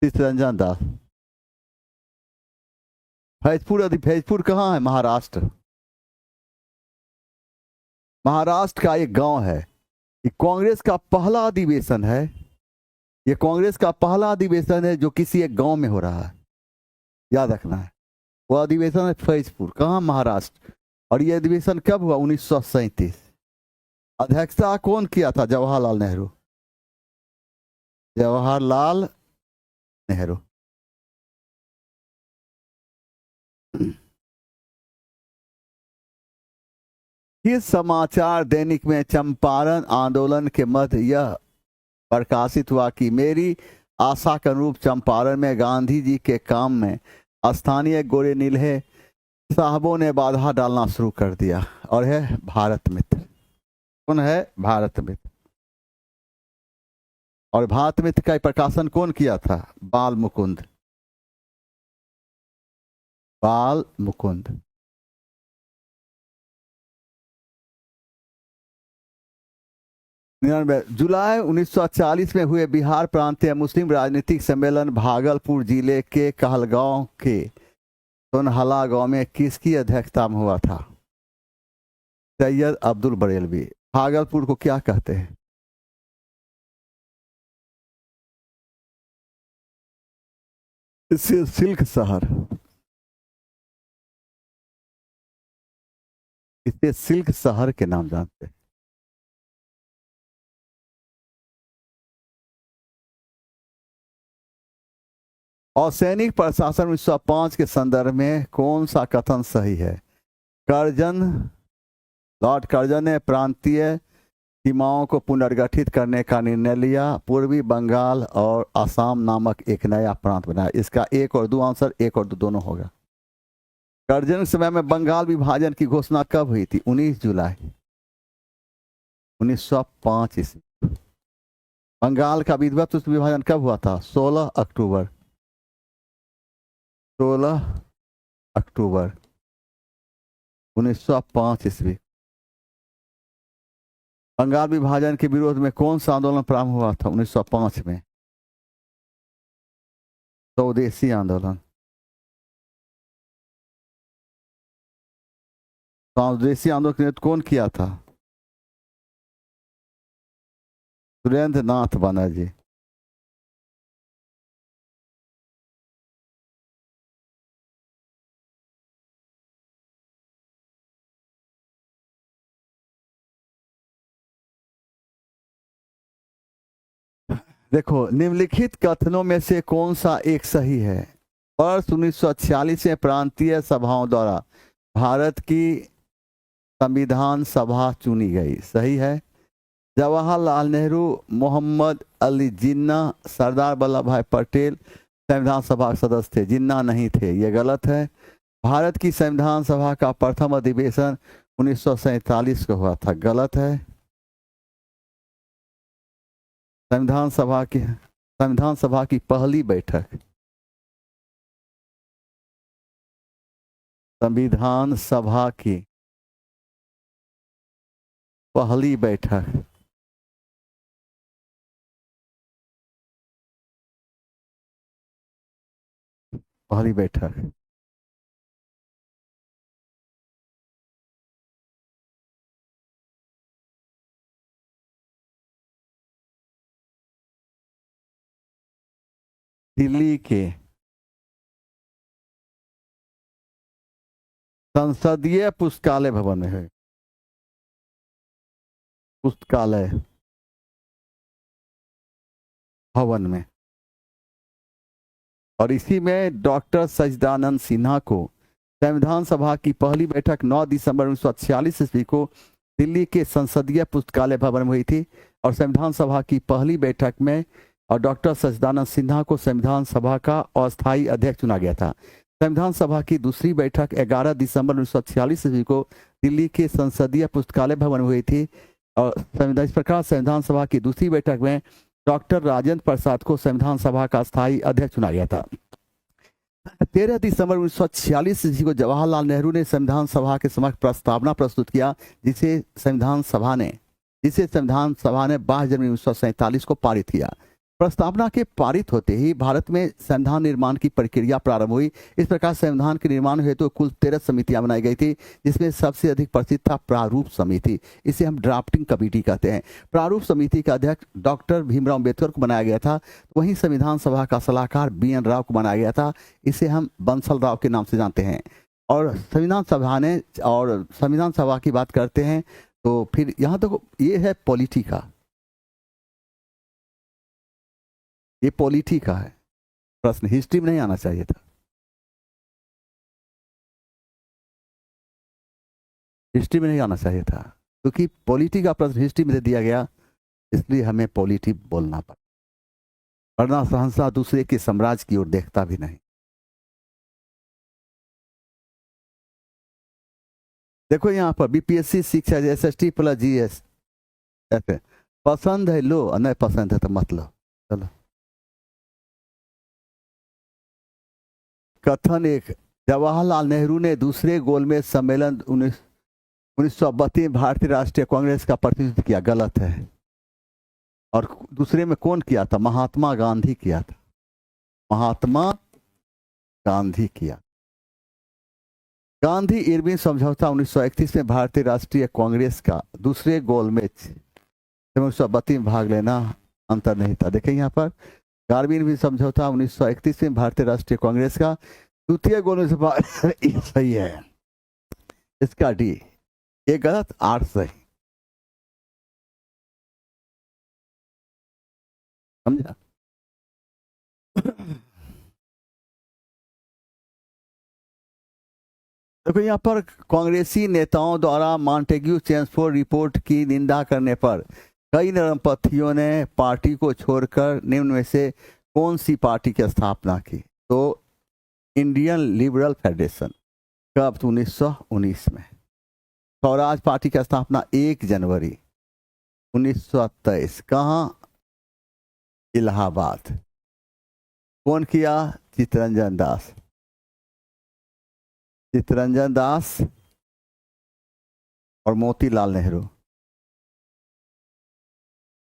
चित्तरंजन दास। फैजपुर कहाँ है? महाराष्ट्र। महाराष्ट्र का एक गांव है। ये कांग्रेस का पहला अधिवेशन है। ये कांग्रेस का पहला अधिवेशन है जो किसी एक गांव में हो रहा है। याद रखना है। वो अधिवेशन है फैजपुर, कहाँ? महाराष्ट्र। और ये अधिवेशन कब हुआ? 1937। अध्यक्षता कौन किया था? जवाहरलाल नेहरू। किस समाचार दैनिक में चंपारण आंदोलन के मध्य यह प्रकाशित हुआ कि मेरी आशा के अनुरूप चंपारण में गांधी जी के काम में स्थानीय गोरे नील्हे साहबों ने बाधा डालना शुरू कर दिया? और है भारत मित्र। कौन है? भारत मित्र। और भारत मित्र का प्रकाशन कौन किया था? बाल मुकुंद। 99 जुलाई 1940 में हुए बिहार प्रांतीय मुस्लिम राजनीतिक सम्मेलन भागलपुर जिले के कहलगांव के सोनहला गांव में किसकी अध्यक्षता में हुआ था? सैयद अब्दुल बरेलवी। भागलपुर को क्या कहते हैं? सिल्क शहर। इसे सिल्क शहर के नाम जानते हैं। और सैनिक प्रशासन 1905 के संदर्भ में कौन सा कथन सही है? लॉर्ड कर्जन ने प्रांतीय सीमाओं को पुनर्गठित करने का निर्णय लिया। पूर्वी बंगाल और असम नामक एक नया प्रांत बनाया। इसका एक और दो आंसर, एक और दो दोनों होगा। कर्जन के समय में बंगाल विभाजन की घोषणा कब हुई थी? 19 जुलाई 1905 ईस्वी। बंगाल का विधिवत विभाजन कब हुआ था? 16 अक्टूबर 1905 ईस्वी। बंगाल विभाजन के विरोध में कौन सा आंदोलन प्रारंभ हुआ था 1905 में? स्वदेशी आंदोलन। स्वदेशी आंदोलन के नेतृत्व कौन किया था? सुरेंद्र नाथ बनर्जी। देखो, निम्नलिखित कथनों में से कौन सा एक सही है? वर्ष 1946 में प्रांतीय सभाओं द्वारा भारत की संविधान सभा चुनी गई, सही है। जवाहरलाल नेहरू, मोहम्मद अली जिन्ना, सरदार वल्लभ भाई पटेल संविधान सभा के सदस्य थे, जिन्ना नहीं थे, ये गलत है। भारत की संविधान सभा का प्रथम अधिवेशन 1947 को हुआ था, गलत है। संविधान सभा की पहली बैठक, संविधान सभा की पहली बैठक दिल्ली के संसदीय पुस्तकालय भवन में है, पुस्तकालय भवन में। और इसी में डॉक्टर सच्चिदानंद सिन्हा को संविधान सभा की पहली बैठक 9 दिसंबर 1946 ईस्वी को दिल्ली के संसदीय पुस्तकालय भवन में हुई थी। और संविधान सभा की पहली बैठक में और डॉक्टर सच्चिदानंद सिन्हा को संविधान सभा का अस्थायी अध्यक्ष चुना गया था। संविधान सभा की दूसरी बैठक 11 दिसंबर 1946 ईस्वी को दिल्ली के संसदीय पुस्तकालय भवन में हुई थी। और इस प्रकार संविधान सभा की दूसरी बैठक में डॉक्टर राजेंद्र प्रसाद को संविधान सभा का स्थायी अध्यक्ष चुना गया था। 13 दिसंबर 1946 ईस्वी को जवाहरलाल नेहरू ने संविधान सभा के समक्ष प्रस्तावना प्रस्तुत किया, जिसे संविधान सभा ने 22 जनवरी 1947 को पारित किया। प्रस्तावना के पारित होते ही भारत में संविधान निर्माण की प्रक्रिया प्रारंभ हुई। इस प्रकार संविधान के निर्माण हेतु कुल 13 समितियां बनाई गई थी, जिसमें सबसे अधिक प्रसिद्ध था प्रारूप समिति। इसे हम ड्राफ्टिंग कमेटी कहते हैं। प्रारूप समिति का अध्यक्ष डॉक्टर भीमराव अम्बेडकर को बनाया गया था। वहीं संविधान सभा का सलाहकार BN राव को बनाया गया था। इसे हम बंसल राव के नाम से जानते हैं। और संविधान सभा की बात करते हैं तो फिर यहाँ तो ये है पॉलिटिका, ये पॉलिटी का है प्रश्न, हिस्ट्री में नहीं आना चाहिए था। हिस्ट्री में नहीं आना चाहिए था, क्योंकि पॉलिटी का प्रश्न हिस्ट्री में दे दिया गया, इसलिए हमें पॉलिटी बोलना पड़ा, वरना सहसा दूसरे के साम्राज्य की ओर देखता भी नहीं। देखो यहाँ पर BPSC शिक्षा SST प्लस GS ऐसे पसंद है लो, नहीं पसंद है तो मत लो। चलो, कथन 1, जवाहरलाल नेहरू ने दूसरे गोलमेज सम्मेलन 1932 में भारतीय राष्ट्रीय कांग्रेस का प्रतिनिधित्व किया, गलत है। और दूसरे में कौन किया था? महात्मा गांधी किया था, महात्मा गांधी किया। गांधी इरविन समझौता 1931 में भारतीय राष्ट्रीय कांग्रेस का दूसरे गोलमेज 1932 में भाग लेना अंतर नहीं था। देखें यहाँ पर गार्बिन भी समझौता 1931 में भारतीय राष्ट्रीय कांग्रेस का द्वितीय गोलमेज सही है, इसका D, ये गलत, 8 सही। समझा? देखो यहाँ पर कांग्रेसी नेताओं द्वारा मॉन्टेग्यू चेम्सफोर्ड रिपोर्ट की निंदा करने पर कई नरमपंथियों ने पार्टी को छोड़कर निम्न में से कौन सी पार्टी की स्थापना की? तो इंडियन लिबरल फेडरेशन, कब? 1919 में। स्वराज पार्टी की स्थापना 1 जनवरी 1923, कहाँ? इलाहाबाद। कौन किया? चित्तरंजन दास। चित्तरंजन दास और मोतीलाल नेहरू।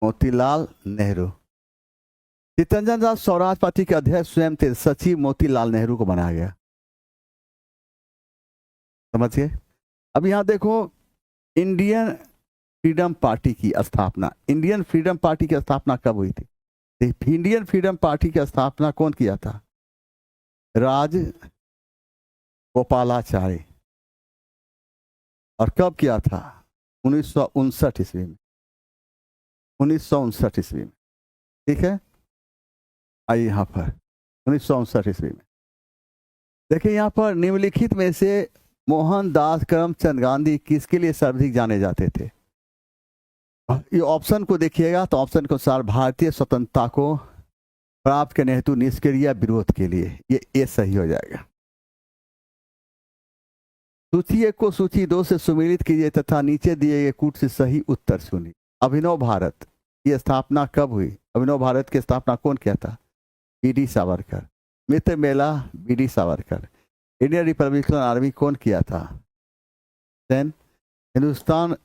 मोतीलाल नेहरू। चित्तरंजन दास स्वराज पार्टी के अध्यक्ष स्वयं थे, सचिव मोतीलाल नेहरू को बनाया गया। समझिए। अब यहाँ देखो, इंडियन फ्रीडम पार्टी की स्थापना, इंडियन फ्रीडम पार्टी की स्थापना कब हुई थी? इंडियन फ्रीडम पार्टी की स्थापना कौन किया था? राज गोपालाचारी। और कब किया था? 1959 ईस्वी में, 1959 ईस्वी में। ठीक है, आइए यहाँ पर 1959 ईस्वी में देखिए, यहाँ पर निम्नलिखित में से मोहनदास करमचंद गांधी किसके लिए सर्वाधिक जाने जाते थे? ये ऑप्शन को देखिएगा तो ऑप्शन के अनुसार भारतीय स्वतंत्रता को प्राप्त करने हेतु निष्क्रिय विरोध के लिए, ये सही हो जाएगा। सूची 1 को सूची 2 से सुमेलित कीजिए तथा नीचे दिए गए कूट से सही उत्तर चुनिए। अभिनव भारत की स्थापना कब हुई? अभिनव भारत की स्थापना कौन किया था? B D Savarkar. Mitra Mela B D Savarkar. Indian Republican Army कौन किया था? सेन। हिंदुस्तान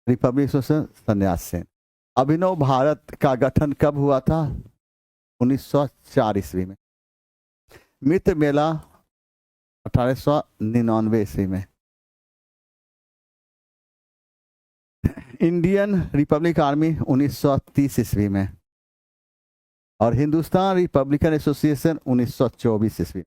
रिपब्लिक संन्यास सेन। अभिनव भारत का गठन कब हुआ था? 1904 ईस्वी में। मित्र मेला 1899 ईस्वी में। इंडियन रिपब्लिक आर्मी 1930 ईस्वी में। और हिंदुस्तान रिपब्लिकन एसोसिएशन 1924 ईस्वी।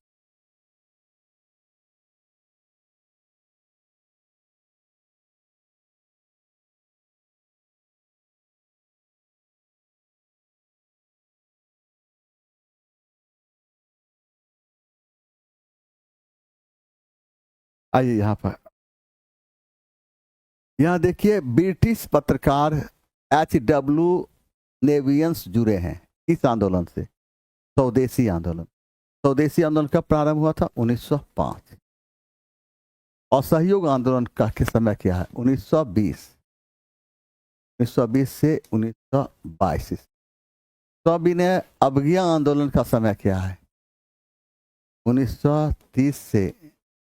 आइए यहाँ पर, यहाँ देखिए, ब्रिटिश पत्रकार H.W. नेवियंस जुड़े हैं किस आंदोलन से? स्वदेशी आंदोलन। स्वदेशी आंदोलन कब प्रारंभ हुआ था? 1905। असहयोग आंदोलन का के समय क्या है? 1920। 1920 से 1922। सविनय अवज्ञा आंदोलन का समय क्या है? 1930 से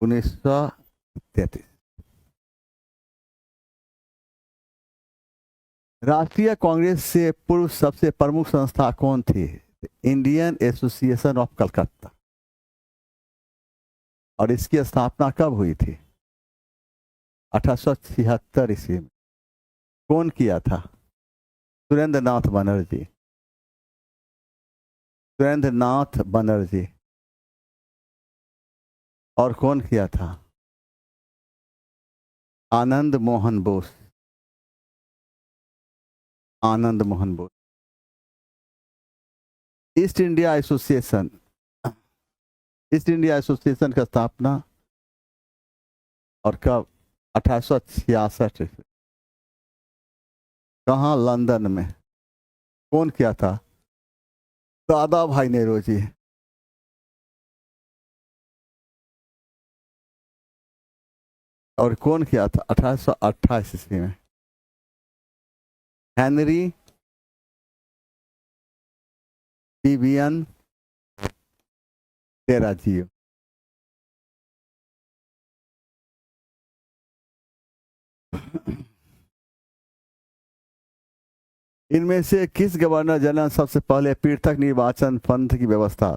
1933। राष्ट्रीय कांग्रेस से पूर्व सबसे प्रमुख संस्था कौन थी? Indian association of Calcutta. और इसकी स्थापना कब हुई थी? 1876 ईस्वी में। कौन किया था? सुरेंद्र नाथ बनर्जी। सुरेंद्र नाथ बनर्जी। और कौन किया था? Anand Mohan Bose. Anand Mohan Bose. East India Association, East India Association का स्थापना और कब? 1866। कहाँ? लंदन में। कौन किया था? दादा भाई नेहरू जी। और कौन किया था? 1828 ईस्वी में। हेनरी विवियन टेराजियो। इनमें से किस गवर्नर जनरल सबसे पहले पृथक निर्वाचन पंथ की व्यवस्था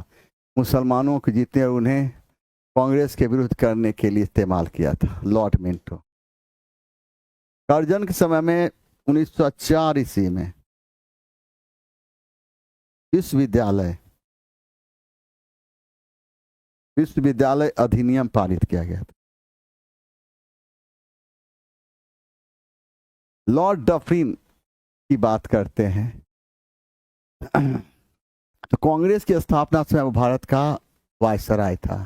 मुसलमानों को जीतने और उन्हें कांग्रेस के विरुद्ध करने के लिए इस्तेमाल किया था? Lord Minto. कर्जन के समय में 1904 ईस्वी में विश्वविद्यालय विश्वविद्यालय अधिनियम पारित किया गया था। लॉर्ड डफरिन की बात करते हैं तो कांग्रेस की स्थापना से वो भारत का वायसराय था।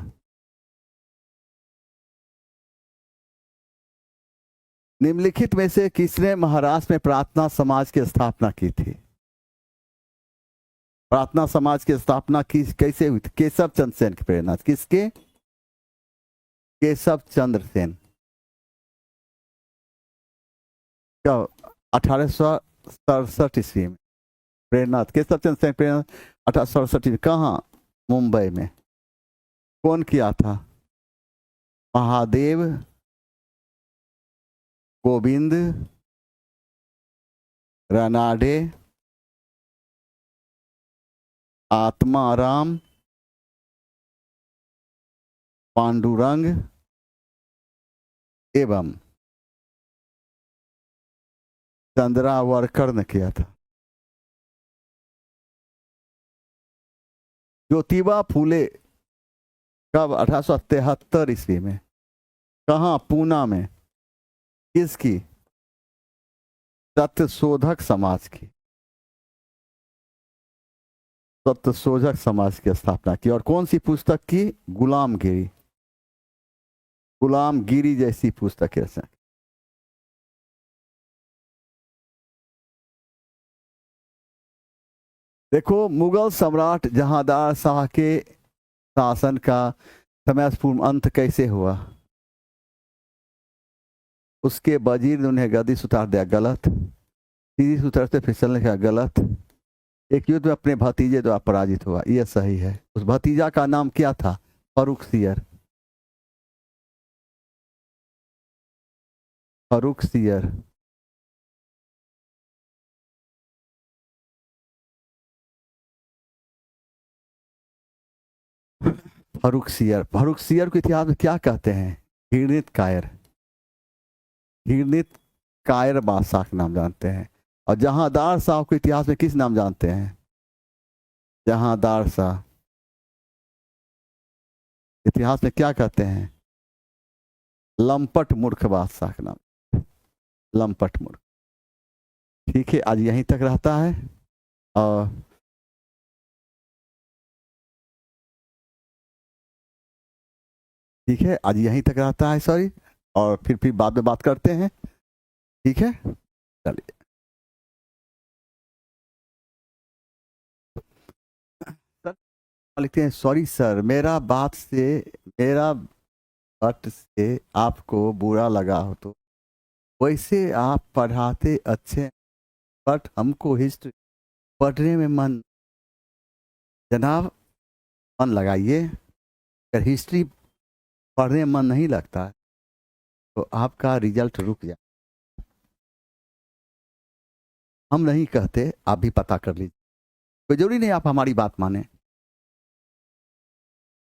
निम्नलिखित में से किसने महाराष्ट्र में प्रार्थना समाज की स्थापना की थी? प्रार्थना समाज की स्थापना की कैसे हुई थी? केशव चंद्र सेन की प्रेरणा। किसके? केशव चंद्र सेन। क्या? 1867 ईस्वी में। प्रेरणा केशव चंद्र सेन प्रेरणा 1867 में। कहाँ? मुंबई में। कौन किया था? महादेव गोविंद रानाडे, आत्माराम, पांडुरंग एवं चंद्रावरकर ने किया था। ज्योतिबा फूले कब? 1873 ईस्वी में। कहाँ? पूना में। किसकी? सत्यशोधक समाज की। सत्यशोधक समाज की स्थापना की। और कौन सी पुस्तक की? गुलामगिरी। गुलामगिरी जैसी पुस्तक की रचना। देखो, मुगल सम्राट जहांदार शाह के शासन का समयपूर्ण अंत कैसे हुआ? उसके वजीर ने उन्हें गद्दी से उतार दिया। गलत। सीधी से उतरते फिसलने का। गलत। एक युद्ध में अपने भतीजे द्वारा पराजित हुआ। यह सही है। उस भतीजा का नाम क्या था? फर्रुखसियर। फर्रुखसियर। फर्रुखसियर। फर्रुखसियर को इतिहास में क्या कहते हैं? घृणित कायर। घृणित कायर बादशाह का नाम जानते हैं। और जहांदार शाह को इतिहास में किस नाम जानते हैं? जहांदार शाह इतिहास में क्या कहते हैं? लंपट मूर्ख बादशाह का नाम। लंपट मूर्ख। ठीक है, आज यहीं तक रहता है। और ठीक है, आज यहीं तक रहता है। सॉरी। और फिर बाद में बात करते हैं। ठीक है, चलिए। सर लिखते हैं, सॉरी सर, मेरा बात से आपको बुरा लगा हो तो। वैसे आप पढ़ाते अच्छे, बट हमको हिस्ट्री पढ़ने में मन। जनाब, मन लगाइए। अगर हिस्ट्री पढ़ने में मन नहीं लगता है तो आपका रिजल्ट रुक जाए। हम नहीं कहते, आप भी पता कर लीजिए। कोई जरूरी नहीं आप हमारी बात माने।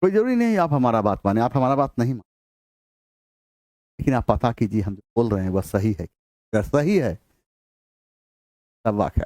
कोई जरूरी नहीं आप हमारा बात माने। आप हमारा बात नहीं माने, लेकिन आप पता कीजिए हम जो बोल रहे हैं वह सही है। अगर सही है तब वाक़या